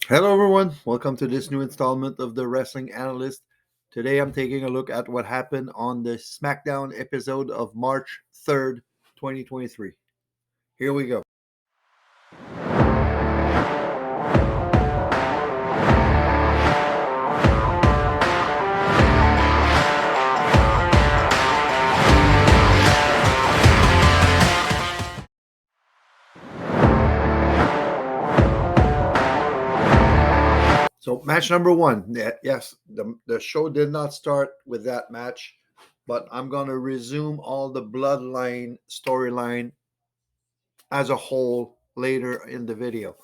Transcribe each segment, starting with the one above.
Hello, everyone. Welcome to this new installment of the Wrestling Analyst. Today, I'm taking a look at what happened on the Smackdown episode of March 3rd, 2023. Here we go. So, match number one. Yes, the show did not start with that match, but I'm going to resume all the bloodline storyline as a whole later in the video.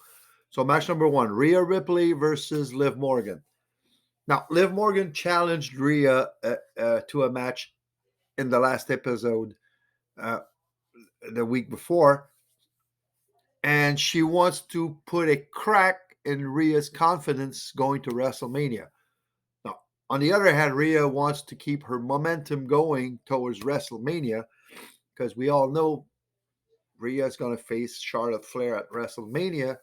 So, match number one, Rhea Ripley versus Liv Morgan. Now, Liv Morgan challenged Rhea to a match in the last episode uh, the week before, and she wants to put a crack in Rhea's confidence going to WrestleMania. Now, on the other hand, Rhea wants to keep her momentum going towards WrestleMania because we all know Rhea is going to face Charlotte Flair at WrestleMania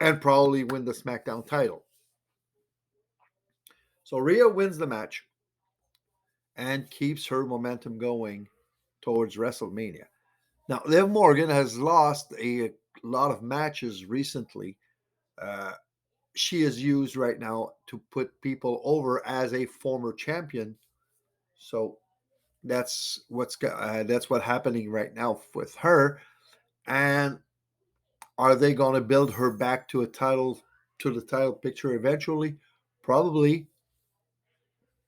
and probably win the SmackDown title. So Rhea wins the match and keeps her momentum going towards WrestleMania. Now, Liv Morgan has lost a lot of matches recently. Uh, she is used right now to put people over as a former champion. So that's what happening right now with her. And are they going to build her back to the title picture eventually? Probably,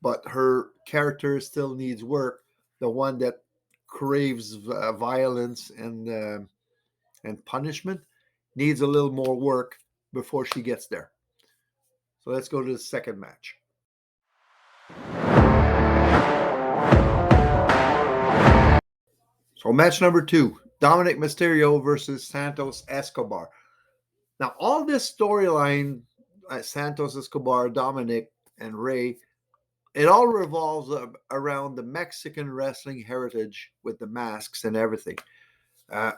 but her character still needs work. The one that craves violence and punishment needs a little more work before she gets there. So let's go to the second match. So match number two, Dominic Mysterio versus Santos Escobar. Now all this storyline, Santos Escobar, Dominic, and Ray, it all revolves around the Mexican wrestling heritage with the masks and everything. A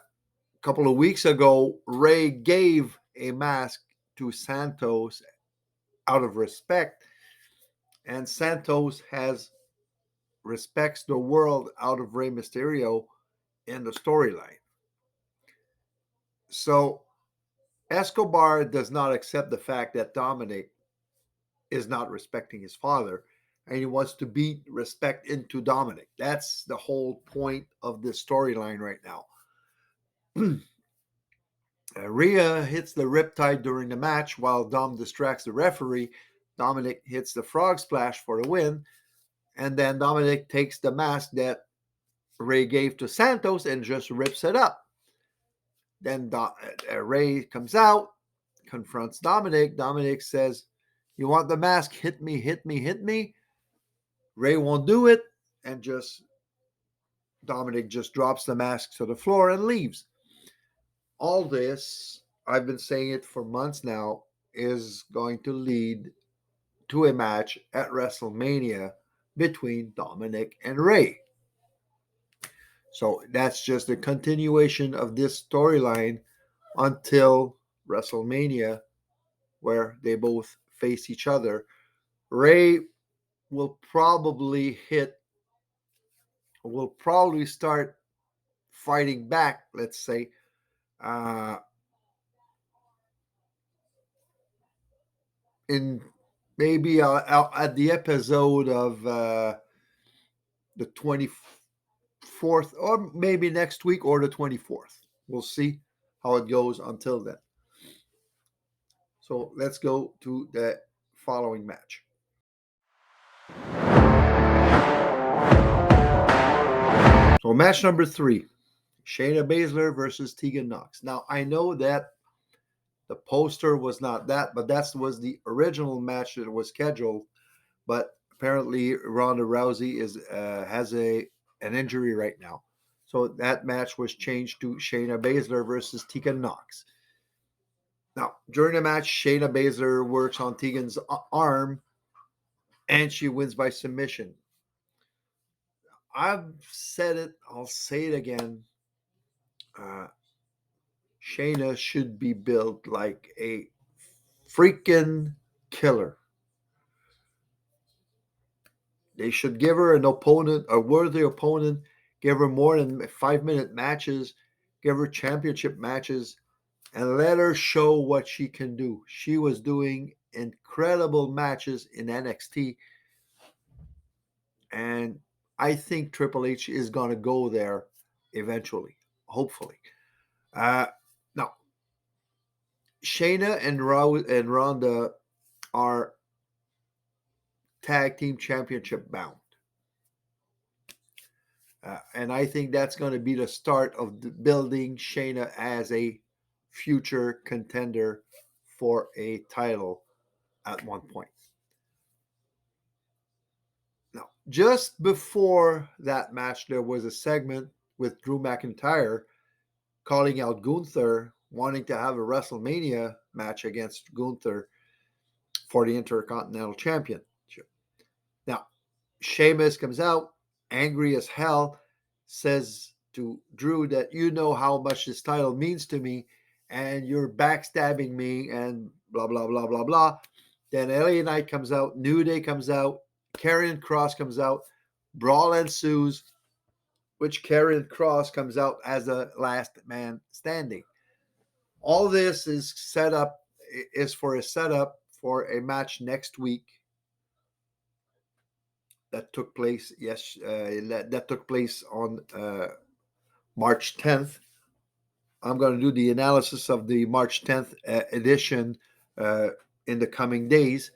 couple of weeks ago, Ray gave a mask to Santos out of respect, and Santos has respects the world out of Rey Mysterio in the storyline. So Escobar does not accept the fact that Dominic is not respecting his father, and he wants to beat respect into Dominic. That's the whole point of this storyline right now. Rhea hits the riptide during the match while Dom distracts the referee. Dominic hits the frog splash for the win, and then Dominic takes the mask that Ray gave to Santos and just rips it up. Then Ray comes out, confronts Dominic. Dominic says, "You want the mask? Hit me, hit me, hit me." Ray won't do it, and Dominic just drops the mask to the floor and leaves. All this, I've been saying it for months now, is going to lead to a match at WrestleMania between Dominic and Ray. So that's just a continuation of this storyline until WrestleMania, where they both face each other. Ray will probably start fighting back, let's say, uh, in maybe at the episode of the 24th, or maybe next week or the 24th. We'll see how it goes until then. So let's go to the following match. So match number three, Shayna Baszler versus Tegan Knox. Now I know that the poster was not that, but that was the original match that was scheduled. But apparently Ronda Rousey has an injury right now, so that match was changed to Shayna Baszler versus Tegan Knox. Now during the match, Shayna Baszler works on Tegan's arm, and she wins by submission. I've said it, I'll say it again. Uh, Shayna should be built like a freaking killer. They should give her an opponent, a worthy opponent, give her more than 5 minute matches, give her championship matches, and let her show what she can do. She was doing incredible matches in NXT, and I think Triple H is going to go there eventually, hopefully. Uh, Now, Shayna and Ronda are tag team championship bound. And I think that's going to be the start of building Shayna as a future contender for a title at one point. Now, just before that match, there was a segment with Drew McIntyre calling out Gunther, wanting to have a WrestleMania match against Gunther for the Intercontinental Championship. Now, Sheamus comes out, angry as hell, says to Drew that you know how much this title means to me, and you're backstabbing me, and blah, blah, blah, blah, blah. Then LA Knight comes out, New Day comes out, Karrion Kross comes out, brawl ensues, which Karrion Kross comes out as a last man standing. All this is for a setup for a match next week that took place. That took place on March 10th. I'm going to do the analysis of the March 10th edition uh, in the coming days.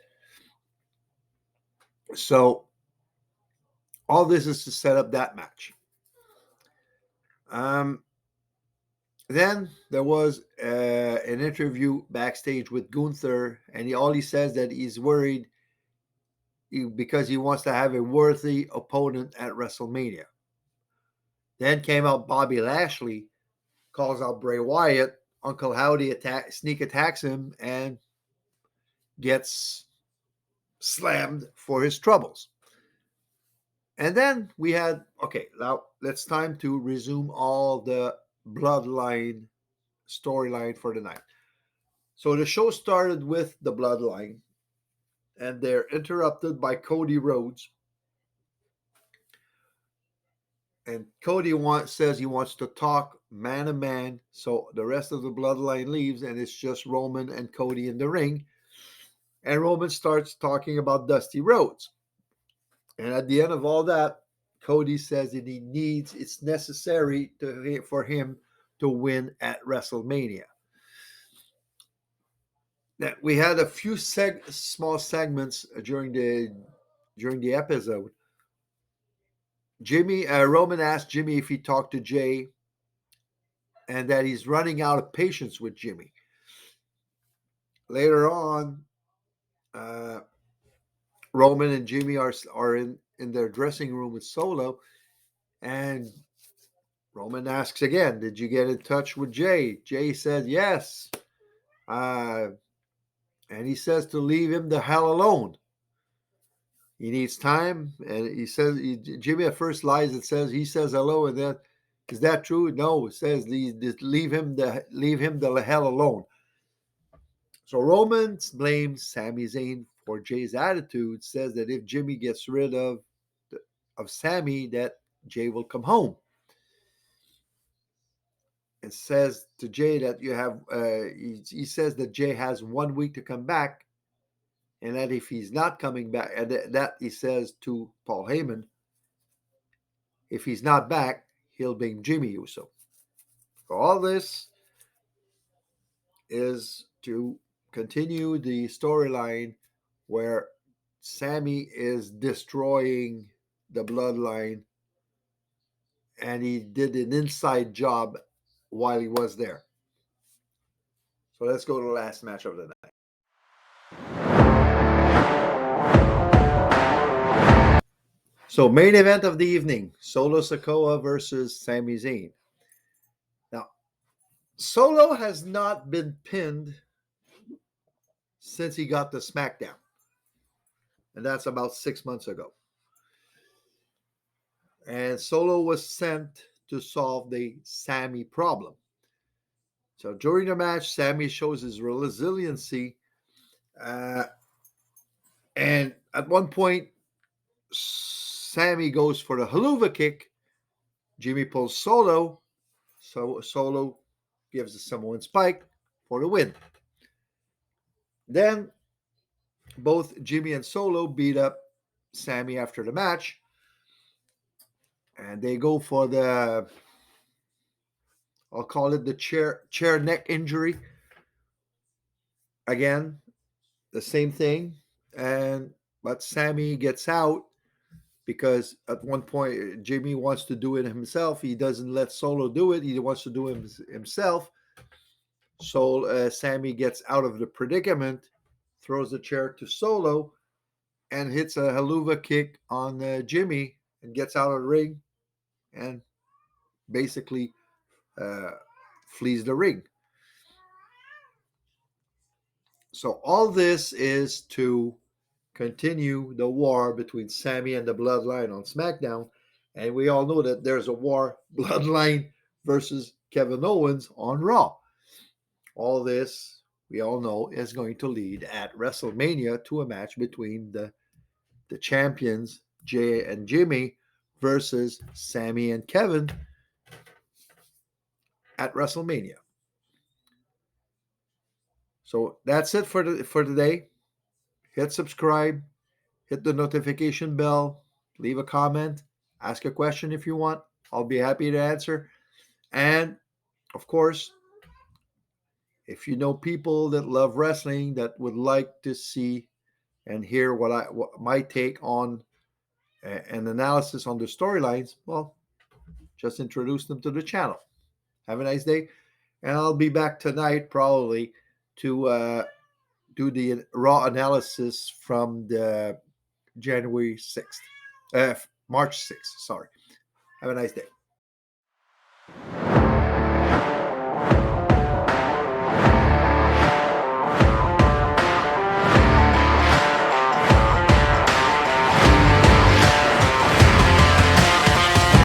So all this is to set up that match. Um, then there was an interview backstage with Gunther, and all he says that he's worried because he wants to have a worthy opponent at WrestleMania. Then came out Bobby Lashley, calls out Bray Wyatt. Uncle Howdy sneak attacks him and gets slammed for his troubles. And then we had, okay, now it's time to resume all the bloodline storyline for the night. So the show started with the bloodline, and they're interrupted by Cody Rhodes. And Cody says he wants to talk man to man. So the rest of the bloodline leaves, and it's just Roman and Cody in the ring. And Roman starts talking about Dusty Rhodes. And at the end of all that, Cody says that it's necessary for him to win at WrestleMania. Now, we had a few small segments during the episode. Roman asked Jimmy if he talked to Jay, and that he's running out of patience with Jimmy. Later on, Roman and Jimmy are in their dressing room with Solo, and Roman asks again, "Did you get in touch with Jay?" Jay says yes, and he says to leave him the hell alone. He needs time, and Jimmy at first lies and says he says hello, and then is that true? No, it says leave him the hell alone. So Roman blames Sami Zayn for Jay's attitude, says that if Jimmy gets rid of Sami, that Jay will come home. And says to Jay that he says that Jay has 1 week to come back, and that if he's not coming back, and that he says to Paul Heyman, if he's not back, he'll blame Jimmy Uso. So all this is to continue the storyline where Sami is destroying the bloodline, and he did an inside job while he was there. So let's go to the last match of the night. So main event of the evening, Solo Sikoa versus Sami Zayn. Now, Solo has not been pinned since he got the Smackdown. And that's about 6 months ago. And Solo was sent to solve the Sami problem. So during the match, Sami shows his resiliency Uh, and at one point, Sammy goes for the haluva kick. Jimmy pulls Solo. So Solo gives the Samoan spike for the win. Then both Jimmy and Solo beat up Sammy after the match. And they go for the, I'll call it the chair neck injury. Again, the same thing. And but Sammy gets out because at one point Jimmy wants to do it himself. He doesn't let Solo do it. He wants to do it himself. So Sammy gets out of the predicament, throws the chair to Solo, and hits a haluva kick on Jimmy and gets out of the ring and basically uh, flees the ring. So all this is to continue the war between Sammy and the Bloodline on SmackDown. And we all know that there's a war, Bloodline versus Kevin Owens on Raw. All this, we all know, is going to lead at WrestleMania to a match between the champions, Jay and Jimmy, versus Sammy and Kevin at WrestleMania. So that's it for today. Hit subscribe, hit the notification bell, leave a comment, ask a question if you want. I'll be happy to answer. And of course, if you know people that love wrestling that would like to see and hear what my take on an analysis on the storylines, well, just introduce them to the channel. Have a nice day, and I'll be back tonight probably to do the raw analysis from the January 6th, March 6th. Sorry. Have a nice day.